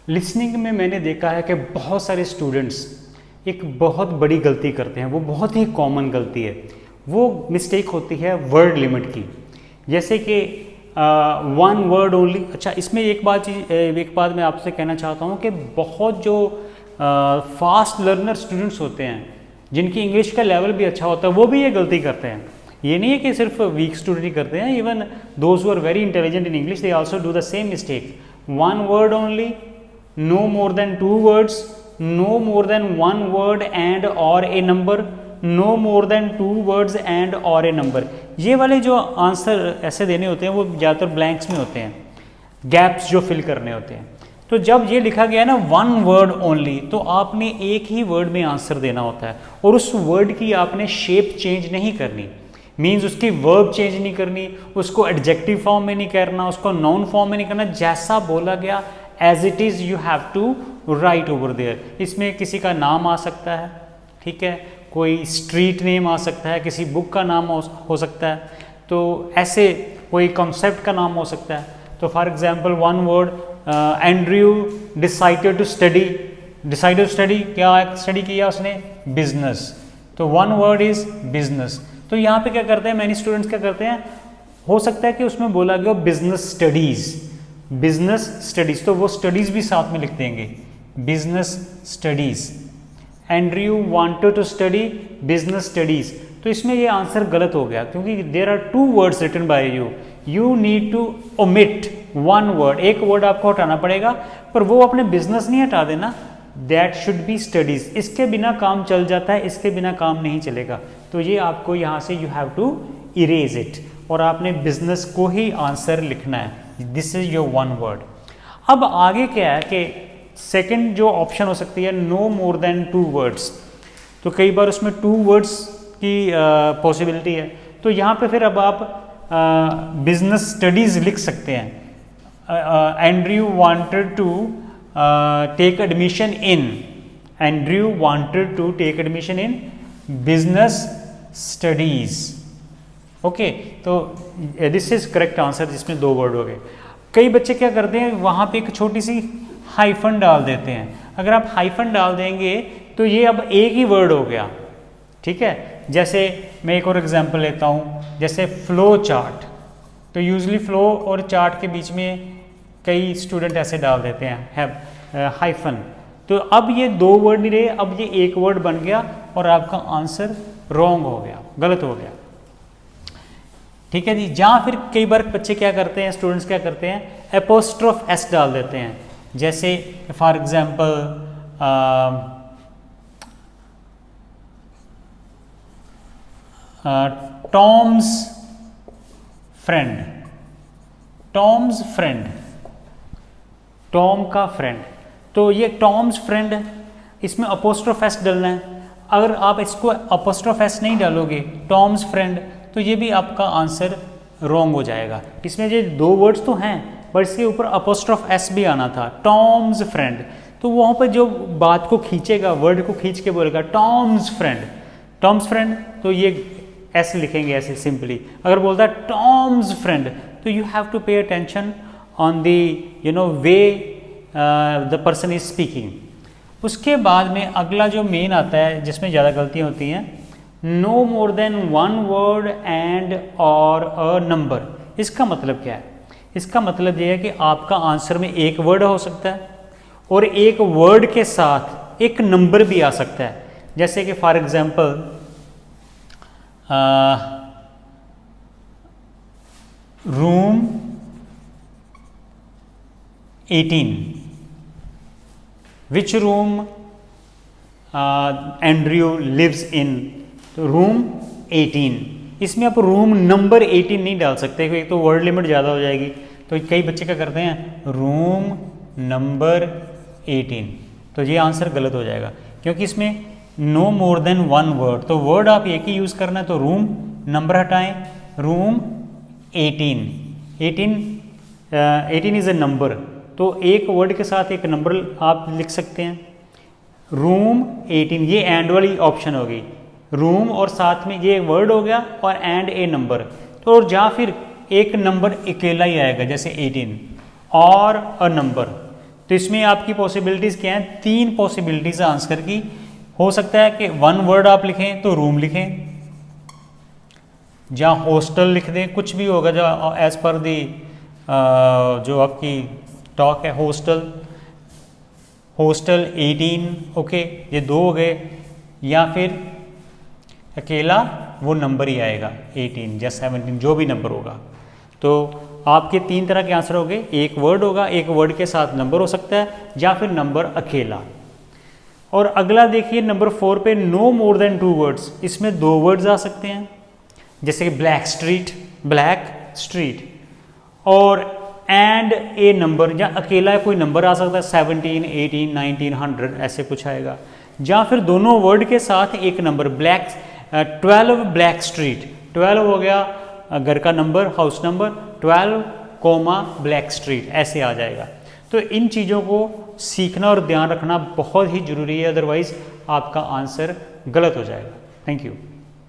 Listening में मैंने देखा है कि बहुत सारे स्टूडेंट्स एक बहुत बड़ी गलती करते हैं, वो बहुत ही कॉमन गलती है। वो मिस्टेक होती है वर्ड लिमिट की, जैसे कि वन वर्ड ओनली। अच्छा, इसमें एक बात मैं आपसे कहना चाहता हूँ कि बहुत जो फास्ट लर्नर स्टूडेंट्स होते हैं, जिनकी इंग्लिश का लेवल भी अच्छा होता है, वो भी ये गलती करते हैं। ये नहीं है कि सिर्फ वीक स्टूडेंट ही करते हैं, even those who are very intelligent in English they also do the same mistake. One word only, no more than two words, no more than one word and or a number, no more than two words and or a number। ये वाले जो answer ऐसे देने होते हैं वो ज़्यादातर blanks में होते हैं, गैप्स जो फिल करने होते हैं। तो जब ये लिखा गया ना वन वर्ड ओनली, तो आपने एक ही वर्ड में आंसर देना होता है और उस वर्ड की आपने शेप चेंज नहीं करनी, मीन्स उसकी वर्ब चेंज नहीं करनी, उसको एडजेक्टिव फॉर्म में नहीं करना, उसको नाउन फॉर्म में नहीं करना। जैसा बोला गया as it is you have to write over there. इसमें किसी का नाम आ सकता है, ठीक है, कोई स्ट्रीट नेम आ सकता है, किसी बुक का नाम हो सकता है, तो ऐसे कोई कॉन्सेप्ट का नाम हो सकता है। तो for example one word, Andrew decided to study. Decided to study, क्या स्टडी किया उसने? बिजनेस। तो वन वर्ड इज बिजनेस। तो यहाँ पे क्या करते हैं मैनी स्टूडेंट्स, क्या करते हैं, हो सकता है कि उसमें बोला गया बिजनेस स्टडीज, बिजनेस स्टडीज, तो वो स्टडीज भी साथ में लिख देंगे, business studies. Andrew wanted to study business studies. तो इसमें ये आंसर गलत हो गया, क्योंकि there are two words written by you, you need to omit one word, एक वर्ड आपको हटाना पड़ेगा, पर वो अपने बिजनेस नहीं हटा देना, दैट शुड बी स्टडीज। इसके बिना काम चल जाता है, इसके बिना काम नहीं चलेगा। तो ये आपको यहाँ से you have to erase it, और आपने बिजनेस को ही आंसर लिखना है। This is your one word. अब आगे क्या है कि सेकंड जो ऑप्शन हो सकती है, no more than two words. तो कई बार उसमें टू वर्ड्स की पॉसिबिलिटी है, तो यहाँ पे फिर अब आप बिजनेस स्टडीज लिख सकते हैं। Andrew wanted to take admission in, Andrew wanted to take admission in business studies. Okay, तो दिस इज करेक्ट आंसर, जिसमें दो वर्ड हो गए। कई बच्चे क्या करते हैं, वहाँ पे एक छोटी सी हाइफन डाल देते हैं। अगर आप हाइफन डाल देंगे तो ये अब एक ही वर्ड हो गया, ठीक है। जैसे मैं एक और एग्जांपल लेता हूँ, जैसे फ्लो चार्ट। तो यूजली फ्लो और चार्ट के बीच में कई स्टूडेंट ऐसे डाल देते हैं हाइफन। तो अब ये दो वर्ड नहीं रहे, अब ये एक वर्ड बन गया और आपका आंसर रॉन्ग हो गया, गलत हो गया, ठीक है जी। जहाँ फिर कई बार बच्चे क्या करते हैं, स्टूडेंट्स क्या करते हैं, एपोस्ट्रोफ एस डाल देते हैं। जैसे for example Tom's friend, Tom's friend, Tom का फ्रेंड। तो ये टॉम्स फ्रेंड, इसमें अपोस्ट्रोफ एस डालना है। अगर आप इसको अपोस्ट्रोफ एस नहीं डालोगे, टॉम्स फ्रेंड, तो ये भी आपका आंसर रॉन्ग हो जाएगा। इसमें ये दो वर्ड्स तो हैं, पर इसके ऊपर अपोस्ट्रोफ एस भी आना था, टॉम्स फ्रेंड। तो वहाँ पर जो बात को खींचेगा, वर्ड को खींच के बोलेगा टॉम्स फ्रेंड, टॉम्स फ्रेंड, तो ये एस लिखेंगे ऐसे सिंपली। अगर बोलता है टॉम्स फ्रेंड, तो you have to pay attention on the way the person is speaking. उसके बाद में अगला जो मेन आता है, जिसमें ज़्यादा गलतियाँ होती हैं, no more than one word and और अ नंबर। इसका मतलब क्या है? इसका मतलब ये है कि आपका आंसर में एक वर्ड हो सकता है और एक वर्ड के साथ एक नंबर भी आ सकता है। जैसे कि for example room 18, which room Andrew lives in, तो रूम 18। इसमें आप रूम नंबर 18 नहीं डाल सकते, क्योंकि तो वर्ड लिमिट ज़्यादा हो जाएगी। तो कई बच्चे क्या करते हैं, रूम नंबर 18, तो ये आंसर गलत हो जाएगा, क्योंकि इसमें no more than one word, तो वर्ड आप एक ही यूज़ करना है। तो रूम, नंबर हटाएं, रूम 18, 18 इज़ ए नंबर, तो एक वर्ड के साथ एक नंबर आप लिख सकते हैं। रूम 18, ये एंड वाली ऑप्शन होगी, रूम और साथ में ये वर्ड हो गया और एंड ए नंबर। तो और या फिर एक नंबर अकेला ही आएगा, जैसे 18 और अ नंबर, तो इसमें आपकी पॉसिबिलिटीज़ क्या हैं, 3 पॉसिबिलिटीज़ आंसर की। हो सकता है कि 1 वर्ड आप लिखें तो रूम लिखें, जहाँ हॉस्टल लिख दें, कुछ भी होगा जो एज़ पर दी जो आपकी टॉक है। हॉस्टल 18, ओके, ये 2 हो गए, या फिर अकेला वो नंबर ही आएगा 18 या 17, जो भी नंबर होगा। तो आपके 3 तरह के आंसर हो गए, एक वर्ड होगा, एक वर्ड के साथ नंबर हो सकता है, या फिर नंबर अकेला। और अगला देखिए नंबर 4 पे, नो मोर देन 2 वर्ड्स, इसमें 2 वर्ड्स आ सकते हैं, जैसे कि ब्लैक स्ट्रीट, और एंड ए नंबर, या अकेला कोई नंबर आ सकता है, 17, 18, 19, 100 ऐसे कुछ आएगा, या फिर दोनों वर्ड के साथ एक नंबर, 12 ब्लैक स्ट्रीट, 12 हो गया घर का number, house number, 12, black street, ऐसे आ जाएगा। तो इन चीज़ों को सीखना और ध्यान रखना बहुत ही ज़रूरी है, अदरवाइज़ आपका आंसर गलत हो जाएगा। Thank you.